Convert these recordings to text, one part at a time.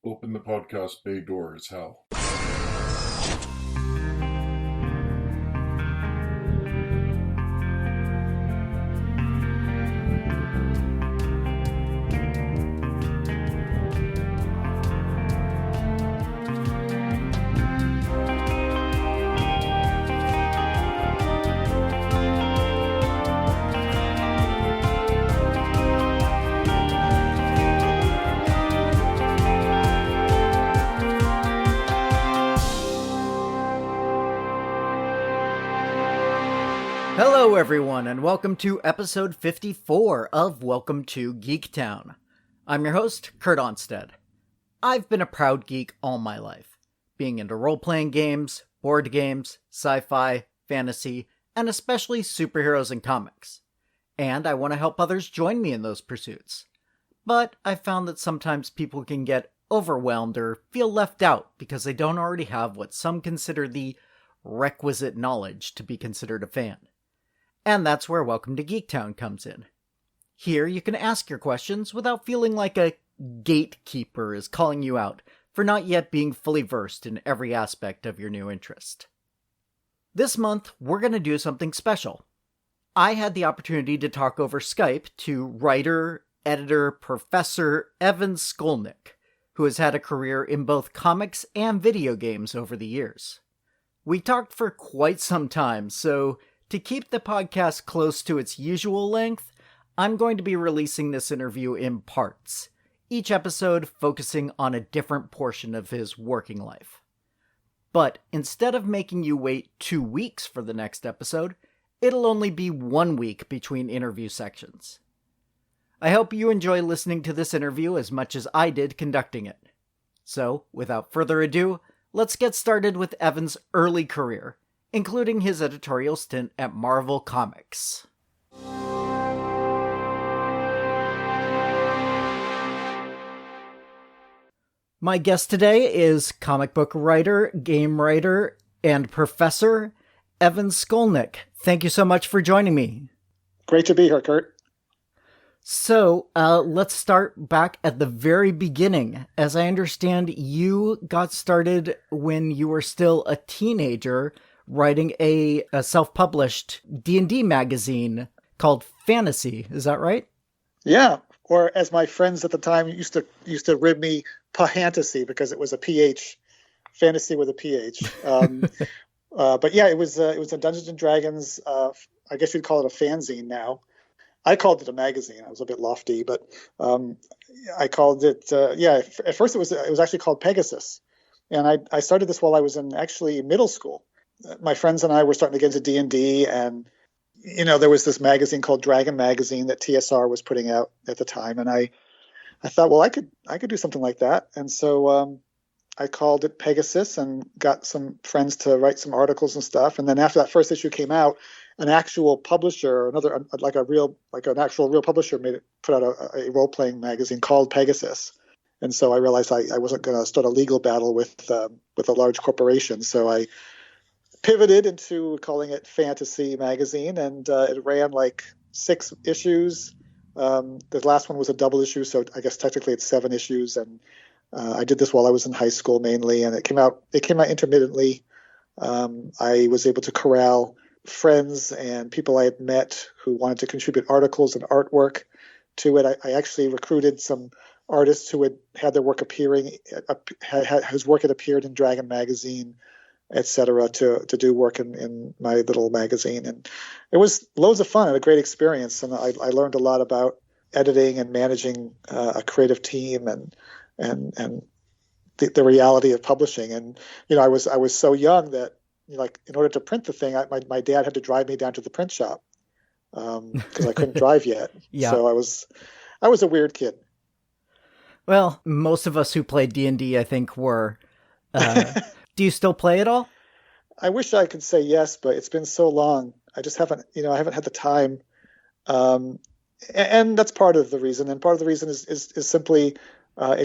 Open the podcast bay door as hell. Hello everyone, and welcome to episode 54 of Welcome to Geektown. I'm your host, Kurt Onstead. I've been a proud geek all my life, being into role-playing games, board games, sci-fi, fantasy, and especially superheroes and comics. And I want to help others join me in those pursuits. But I've found that sometimes people can get overwhelmed or feel left out because they don't already have what some consider the requisite knowledge to be considered a fan. And that's where Welcome to Geektown comes in. Here you can ask your questions without feeling like a gatekeeper is calling you out for not yet being fully versed in every aspect of your new interest. This month, we're going to do something special. I had the opportunity to talk over Skype to writer, editor, professor Evan Skolnick, who has had a career in both comics and video games over the years. We talked for quite some time, so to keep the podcast close to its usual length, I'm going to be releasing this interview in parts, each episode focusing on a different portion of his working life. But instead of making you wait 2 weeks for the next episode, it'll only be 1 week between interview sections. I hope you enjoy listening to this interview as much as I did conducting it. So, without further ado, let's get started with Evan's early career, including his editorial stint at Marvel Comics. My guest today is comic book writer, game writer, and professor Evan Skolnick. Thank you so much for joining me. Great to be here, Kurt. So, let's start back at the very beginning. As I understand, you got started when you were still a teenager, writing a self-published D&D magazine called Fantasy. Is that right? Yeah, or as my friends at the time used to rib me, Pahantasy, because it was a PH, fantasy with a PH. But yeah, it was a Dungeons and Dragons. I guess you'd call it a fanzine now. I called it a magazine. I was a bit lofty, but I called it. At first it was actually called Pegasus, and I started this while I was in actually middle school. My friends and I were starting to get into D&D, and there was this magazine called Dragon Magazine that TSR was putting out at the time, and I thought, well, I could do something like that, and so I called it Pegasus and got some friends to write some articles and stuff. And then after that first issue came out, an actual publisher, an actual real publisher put out a role playing magazine called Pegasus. And so I realized I wasn't going to start a legal battle with a large corporation, so I pivoted into calling it Fantasy Magazine, and it ran like 6 issues. The last one was a double issue, so I guess technically it's 7 issues. And I did this while I was in high school mainly, and it came out intermittently. I was able to corral friends and people I had met who wanted to contribute articles and artwork to it. I actually recruited some artists who had their work whose work had appeared in Dragon Magazine, etc., to do work in my little magazine. And it was loads of fun and a great experience. And I learned a lot about editing and managing a creative team and the reality of publishing. And I was so young that in order to print the thing, my dad had to drive me down to the print shop because I couldn't drive yet. Yeah. So I was a weird kid. Well, most of us who played D&D, I think, were. Do you still play at all? I wish I could say yes, but it's been so long. I just haven't, I haven't had the time. And that's part of the reason. And part of the reason is simply, time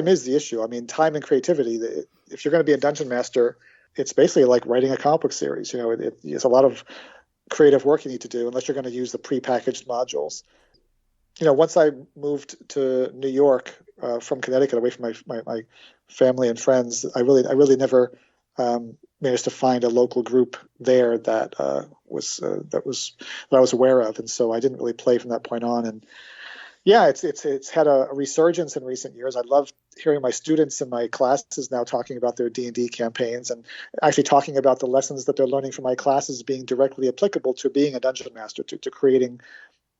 is the issue. I mean, time and creativity. If you're going to be a dungeon master, it's basically like writing a comic book series. It's a lot of creative work you need to do unless you're going to use the prepackaged modules. once I moved to New York from Connecticut, away from my family and friends, I really never managed to find a local group there that that I was aware of, and so I didn't really play from that point on. And yeah, it's had a resurgence in recent years. I love hearing my students in my classes now talking about their D&D campaigns, and actually talking about the lessons that they're learning from my classes being directly applicable to being a dungeon master, to creating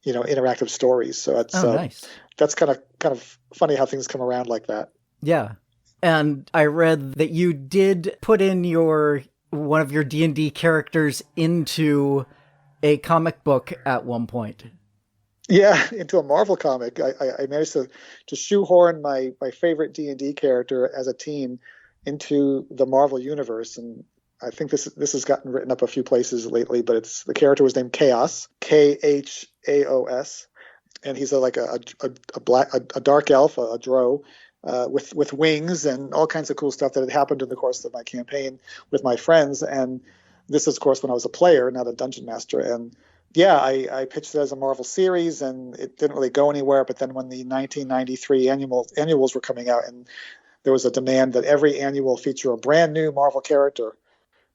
interactive stories. So Nice. That's kind of funny how things come around like that. Yeah. And I read that you did put in one of your D&D characters into a comic book at one point. Yeah, into a Marvel comic. I managed to shoehorn my favorite D&D character as a teen into the Marvel universe, and I think this has gotten written up a few places lately. But the character was named Chaos, Khaos, and he's a dark elf, a drow, with wings and all kinds of cool stuff that had happened in the course of my campaign with my friends. And this is, of course, when I was a player, not a dungeon master. And yeah, I pitched it as a Marvel series, and it didn't really go anywhere. But then when the 1993 annuals were coming out, and there was a demand that every annual feature a brand new Marvel character,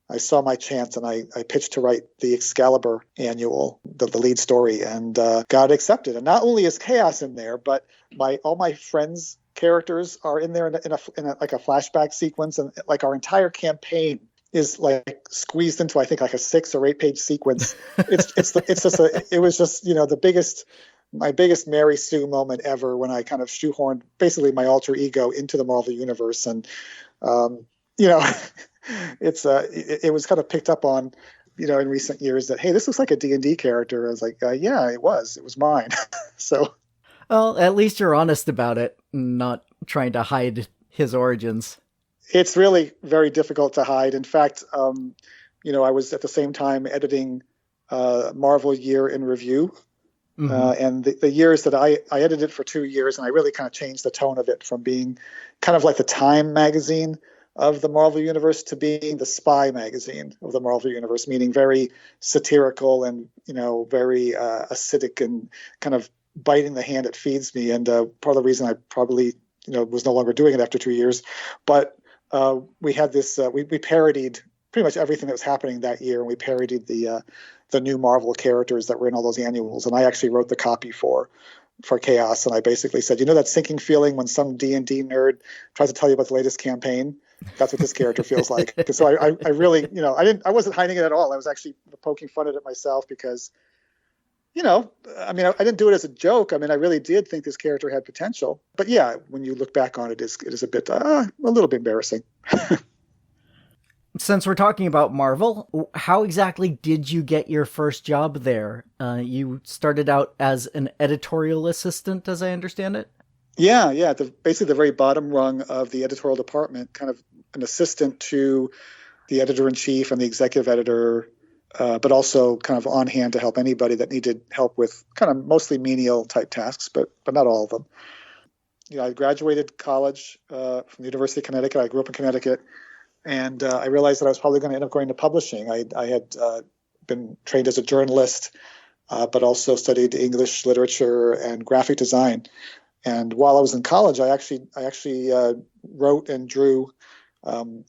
I saw my chance, and I pitched to write the Excalibur annual, the lead story, and got accepted. And not only is Chaos in there, but all my friends' characters are in there in a like a flashback sequence, and like our entire campaign is like squeezed into, I think, like a 6 or 8 page sequence. It was just my biggest Mary Sue moment ever, when I kind of shoehorned basically my alter ego into the Marvel universe. And it was kind of picked up on in recent years that, hey, this looks like a D&D character. I was like, yeah, it was mine. So, well, at least you're honest about it, not trying to hide his origins. It's really very difficult to hide. In fact, I was at the same time editing Marvel Year in Review. Mm-hmm. And the years that I edited it for 2 years, and I really kind of changed the tone of it from being kind of like the Time magazine of the Marvel Universe to being the Spy magazine of the Marvel Universe, meaning very satirical and, very acidic and kind of biting the hand that feeds me. And part of the reason I probably, was no longer doing it after 2 years. But we had this, we parodied pretty much everything that was happening that year. And we parodied the new Marvel characters that were in all those annuals. And I actually wrote the copy for Chaos. And I basically said, that sinking feeling when some D&D nerd tries to tell you about the latest campaign? That's what this character feels like. So I really, I wasn't hiding it at all. I was actually poking fun at it myself because, I didn't do it as a joke. I really did think this character had potential. But yeah, when you look back on it, it is a bit, a little bit embarrassing. Since we're talking about Marvel, how exactly did you get your first job there? You started out as an editorial assistant, as I understand it? Yeah. Basically the very bottom rung of the editorial department, kind of an assistant to the editor-in-chief and the executive editor, but also kind of on hand to help anybody that needed help with kind of mostly menial type tasks, but not all of them. I graduated college from the University of Connecticut. I grew up in Connecticut, and I realized that I was probably going to end up going to publishing. I had been trained as a journalist, but also studied English literature and graphic design. And while I was in college, I actually wrote and drew a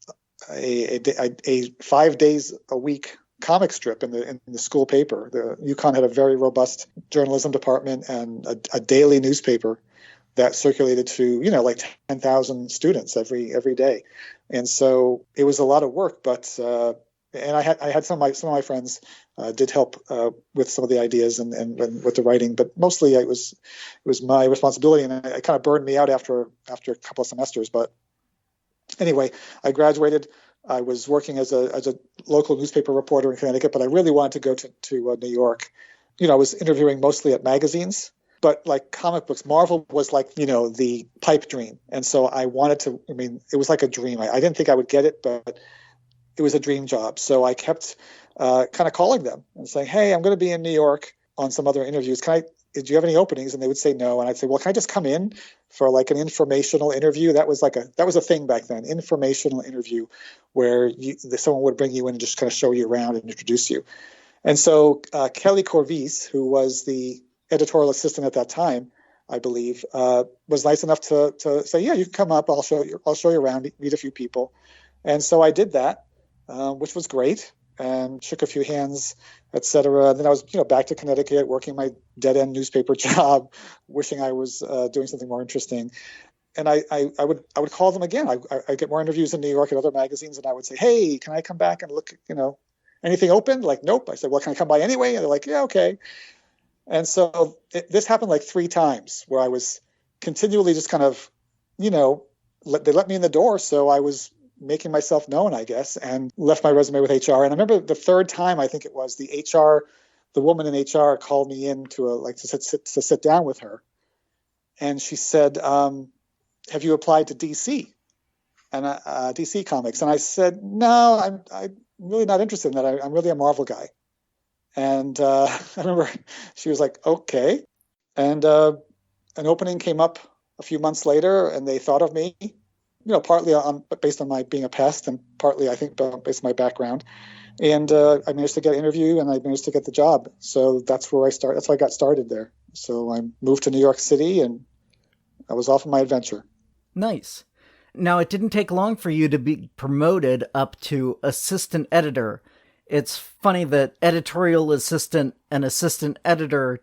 5 days a week comic strip in the school paper. The UConn had a very robust journalism department and a daily newspaper that circulated to like 10,000 students every day. And so it was a lot of work, but and I had some of my friends did help with some of the ideas and with the writing, but mostly it was my responsibility, and it kind of burned me out after a couple of semesters. But anyway, I graduated. I was working as a local newspaper reporter in Connecticut, but I really wanted to go to New York. I was interviewing mostly at magazines, but like comic books, Marvel was like, the pipe dream. And so I wanted to, it was like a dream. I didn't think I would get it, but it was a dream job. So I kept kind of calling them and saying, hey, I'm going to be in New York on some other interviews. Do you have any openings? And they would say no. And I'd say, well, can I just come in for like an informational interview? That was a thing back then, informational interview, where someone would bring you in and just kind of show you around and introduce you. And so Kelly Corvise, who was the editorial assistant at that time, I believe, was nice enough to say, yeah, you can come up. I'll show you around, meet a few people. And so I did that, which was great, and shook a few hands, etc. Then I was, back to Connecticut, working my dead-end newspaper job, wishing I was doing something more interesting. And I would call them again. I get more interviews in New York at other magazines, and I would say, hey, can I come back and look, anything open? Like, nope. I said, well, can I come by anyway? And they're like, yeah, okay. And so this happened like 3 times where I was continually just kind of, they let me in the door. So I was making myself known, I guess, and left my resume with HR. And I remember the 3rd time, I think it was, the woman in HR called me in to sit down with her. And she said, have you applied to DC and DC Comics? And I said, no, I'm really not interested in that. I'm really a Marvel guy. And I remember she was like, okay. And an opening came up a few months later, and they thought of me, partly based on my being a pest, and partly, I think, based on my background. And I managed to get an interview, and I managed to get the job. So that's where I started. That's how I got started there. So I moved to New York City, and I was off on my adventure. Nice. Now, it didn't take long for you to be promoted up to assistant editor. It's funny that editorial assistant and assistant editor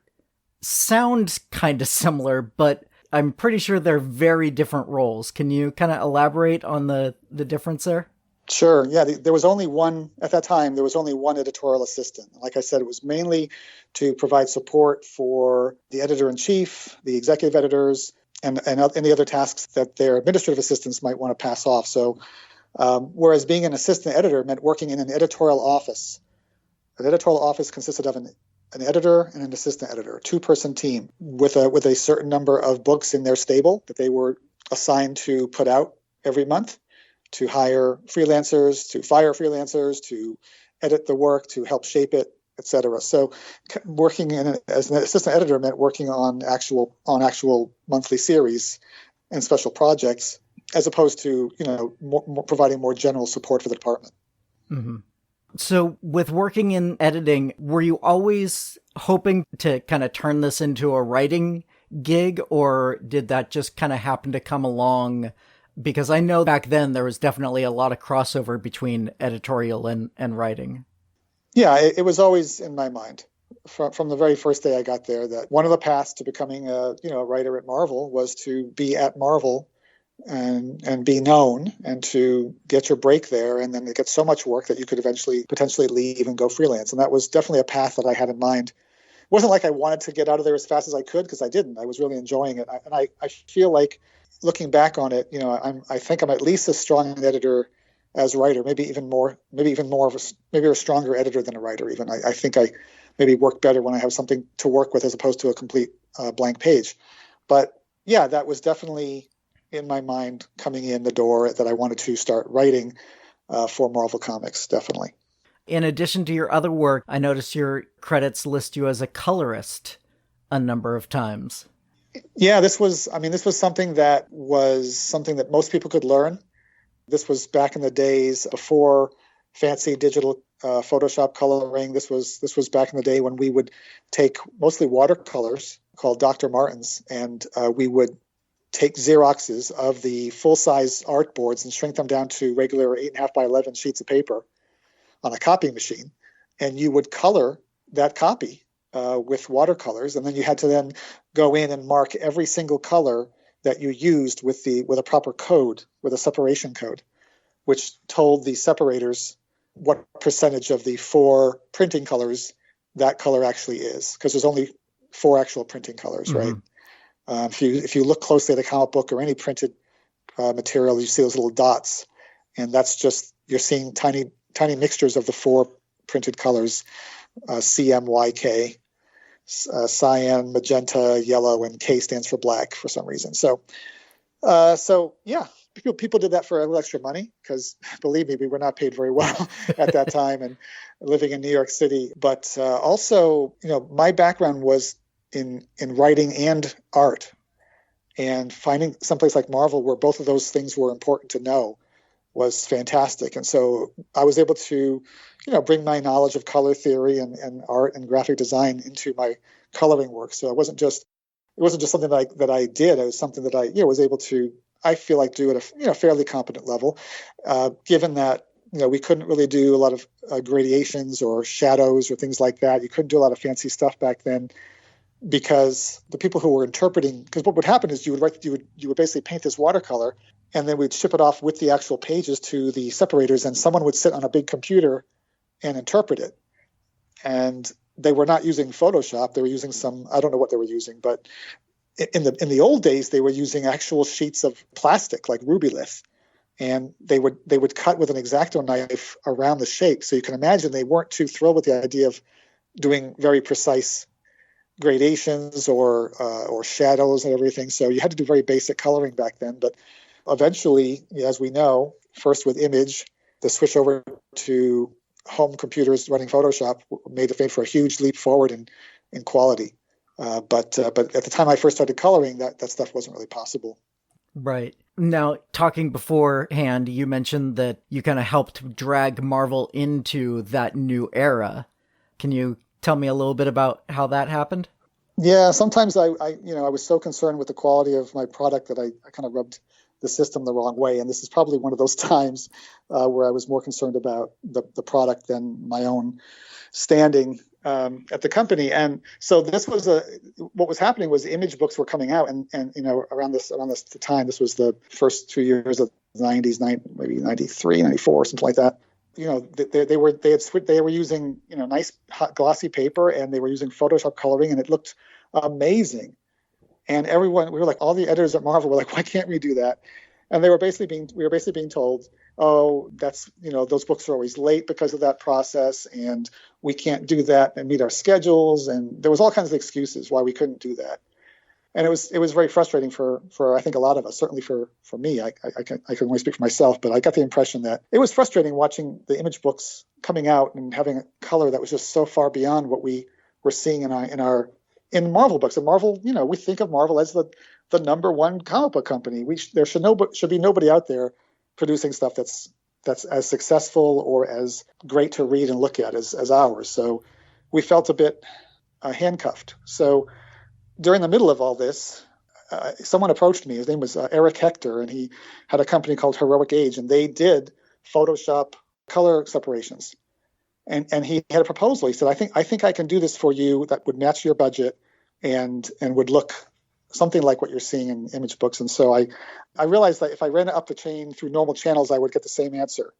sound kind of similar, but I'm pretty sure they're very different roles. Can you kind of elaborate on the difference there? Sure. Yeah, there was only one, at that time, there was only one editorial assistant. Like I said, it was mainly to provide support for the editor-in-chief, the executive editors, and any other tasks that their administrative assistants might want to pass off. So whereas being an assistant editor meant working in an editorial office. An editorial office consisted of an editor and an assistant editor, a 2-person team with a certain number of books in their stable that they were assigned to put out every month, to hire freelancers, to fire freelancers, to edit the work, to help shape it, etc. So working as an assistant editor meant working on actual monthly series and special projects, as opposed to, providing more general support for the department. Mm-hmm. So with working in editing, were you always hoping to kind of turn this into a writing gig, or did that just kind of happen to come along? Because I know back then there was definitely a lot of crossover between editorial and writing. Yeah, it was always in my mind from the very first day I got there that one of the paths to becoming a writer at Marvel was to be at Marvel and be known and to get your break there, and then to get so much work that you could eventually potentially leave and go freelance. And that was definitely a path that I had in mind. It wasn't like I wanted to get out of there as fast as I could, because I didn't. I was really enjoying it. And I feel like, looking back on it, I think I'm at least as strong an editor as a writer, maybe a stronger editor than a writer even. I think I maybe work better when I have something to work with as opposed to a complete blank page. But yeah, that was definitely in my mind coming in the door, that I wanted to start writing for Marvel Comics, definitely. In addition to your other work, I noticed your credits list you as a colorist a number of times. Yeah, this was something that most people could learn. This was back in the days before fancy digital Photoshop coloring. This was back in the day when we would take mostly watercolors called Dr. Martens, and we would take Xeroxes of the full-size art boards and shrink them down to regular 8.5 by 11 sheets of paper on a copying machine, and you would color that copy with watercolors, and then you had to then go in and mark every single color that you used with a proper code, with a separation code, which told the separators what percentage of the 4 printing colors that color actually is, because there's only 4 actual printing colors, mm-hmm. right? If you look closely at a comic book or any printed material, you see those little dots, and that's just, you're seeing tiny mixtures of the 4 printed colors, CMYK, cyan, magenta, yellow, and K stands for black for some reason. So yeah, people did that for a little extra money, because believe me, we were not paid very well at that time, and living in New York City. But also, my background was in writing and art, and finding someplace like Marvel where both of those things were important to know was fantastic. And so I was able to, bring my knowledge of color theory and art and graphic design into my coloring work. So it wasn't just something that I did. It was something that I was able to, I feel like, do at a fairly competent level, given that we couldn't really do a lot of gradations or shadows or things like that. You couldn't do a lot of fancy stuff back then because the people who were interpreting, because what would happen is you would basically paint this watercolor and then we'd ship it off with the actual pages to the separators, and someone would sit on a big computer and interpret it. And they were not using Photoshop. They were using I don't know what they were using, but in the old days, they were using actual sheets of plastic like Rubylith. And they would cut with an X-Acto knife around the shape. So you can imagine they weren't too thrilled with the idea of doing very precise gradations or shadows and everything. So you had to do very basic coloring back then. But eventually, as we know, first with Image, the switch over to home computers running Photoshop made for a huge leap forward in quality. But at the time I first started coloring, that stuff wasn't really possible. Right. Now, talking beforehand, you mentioned that you kind of helped drag Marvel into that new era. Can you tell me a little bit about how that happened? Yeah, sometimes I was so concerned with the quality of my product that I kind of rubbed the system the wrong way. And this is probably one of those times where I was more concerned about the product than my own standing at the company. And so this was what was happening was Image books were coming out, and around this time, this was the first 2 years of the 90s, maybe 93, 94, something like that. They were using nice hot glossy paper, and they were using Photoshop coloring, and it looked amazing. And we were like, all the editors at Marvel were like, why can't we do that? And we were basically being told, oh, that's, those books are always late because of that process, and we can't do that and meet our schedules. And there was all kinds of excuses why we couldn't do that. And it was very frustrating for I think a lot of us, certainly for me. I can only speak for myself, but I got the impression that it was frustrating watching the Image books coming out and having a color that was just so far beyond what we were seeing in Marvel books. And Marvel, we think of Marvel as the number one comic book company. There should be nobody out there producing stuff that's as successful or as great to read and look at as ours. So we felt a bit handcuffed. So during the middle of all this, someone approached me. His name was Eric Hector, and he had a company called Heroic Age, and they did Photoshop color separations. And he had a proposal. He said, I think I can do this for you that would match your budget and would look something like what you're seeing in Image books. And so I realized that if I ran it up the chain through normal channels, I would get the same answer.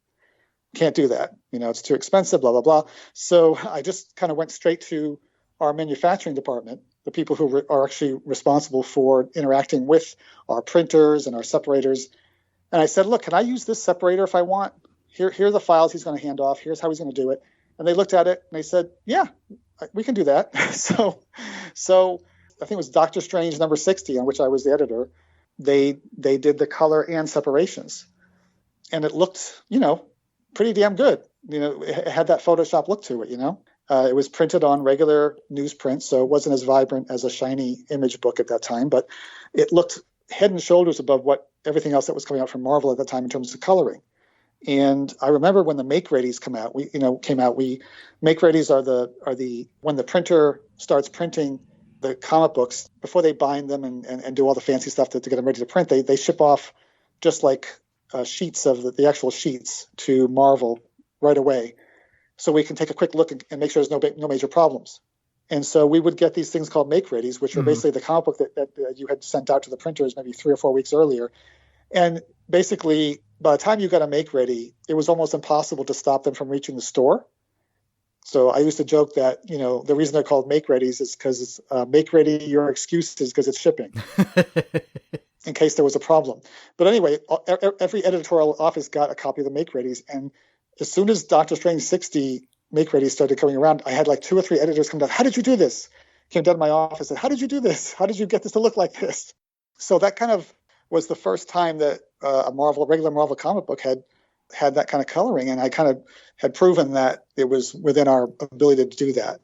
Can't do that. It's too expensive, blah, blah, blah. So I just kind of went straight to our manufacturing department, the people who are actually responsible for interacting with our printers and our separators. And I said, look, can I use this separator if I want? Here are the files he's going to hand off. Here's how he's going to do it. And they looked at it and they said, yeah, we can do that. So I think it was Doctor Strange number 60, on which I was the editor. They did the color and separations. And it looked, pretty damn good. It had that Photoshop look to it, It was printed on regular newsprint, so it wasn't as vibrant as a shiny Image book at that time, but it looked head and shoulders above what everything else that was coming out from Marvel at that time in terms of coloring. And I remember when the make readies came out. Make readies are the when the printer starts printing the comic books before they bind them and do all the fancy stuff to get them ready to print. They ship off just like sheets of the actual sheets to Marvel right away, so we can take a quick look and make sure there's no major problems. And so we would get these things called make readies, which were basically the comic book that you had sent out to the printers maybe 3 or 4 weeks earlier. And basically, by the time you got a make ready, it was almost impossible to stop them from reaching the store. So I used to joke that, the reason they're called make readies is because it's make ready your excuse is because it's shipping in case there was a problem. But anyway, every editorial office got a copy of the make readies. And as soon as Doctor Strange 60 make readies started coming around, I had like 2 or 3 editors come down. How did you do this? Came down to my office and said, how did you do this? How did you get this to look like this? So that kind of was the first time that a regular Marvel comic book had that kind of coloring. And I kind of had proven that it was within our ability to do that.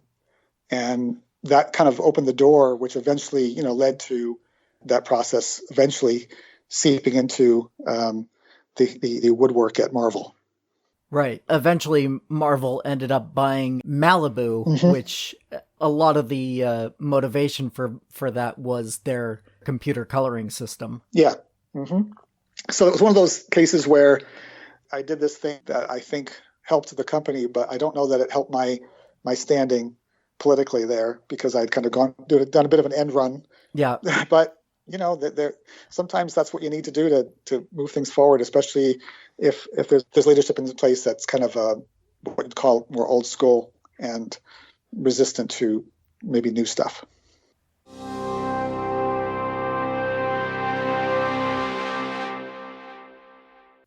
And that kind of opened the door, which eventually, led to that process eventually seeping into the woodwork at Marvel. Right. Eventually, Marvel ended up buying Malibu, which a lot of the motivation for that was their computer coloring system. Yeah. So it was one of those cases where I did this thing that I think helped the company, but I don't know that it helped my standing politically there, because I'd kind of done a bit of an end run. Yeah. But sometimes that's what you need to do to move things forward, especially if there's leadership in place that's kind of what you'd call more old school and resistant to maybe new stuff.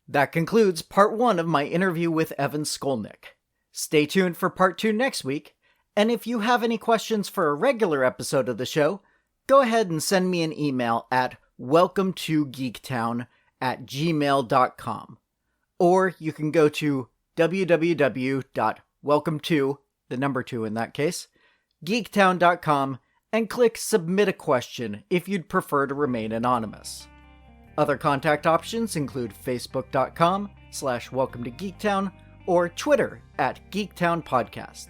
That concludes part 1 of my interview with Evan Skolnick. Stay tuned for part 2 next week, and if you have any questions for a regular episode of the show, go ahead and send me an email at welcometogeektown@gmail.com. Or you can go to www.welcome2, the number 2 in that case, geektown.com, and click Submit a Question if you'd prefer to remain anonymous. Other contact options include facebook.com/welcometogeektown or Twitter @geektownpodcast.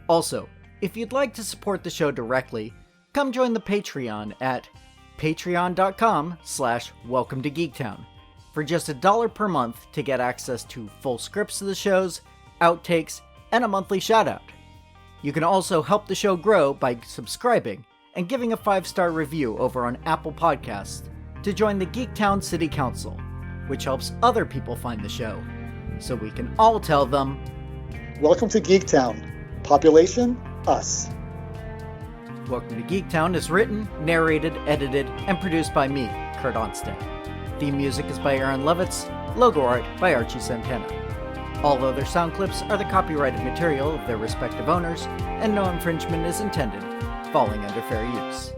Also, if you'd like to support the show directly, come join the Patreon at patreon.com/welcometogeektown for just $1 per month to get access to full scripts of the shows, outtakes, and a monthly shoutout. You can also help the show grow by subscribing and giving a 5-star review over on Apple Podcasts to join the Geektown City Council, which helps other people find the show, so we can all tell them, "Welcome to Geektown. Population, us." Welcome to Geektown is written, narrated, edited, and produced by me, Kurt Onstead. Theme music is by Aaron Levitz, logo art by Archie Santana. All other sound clips are the copyrighted material of their respective owners, and no infringement is intended, falling under fair use.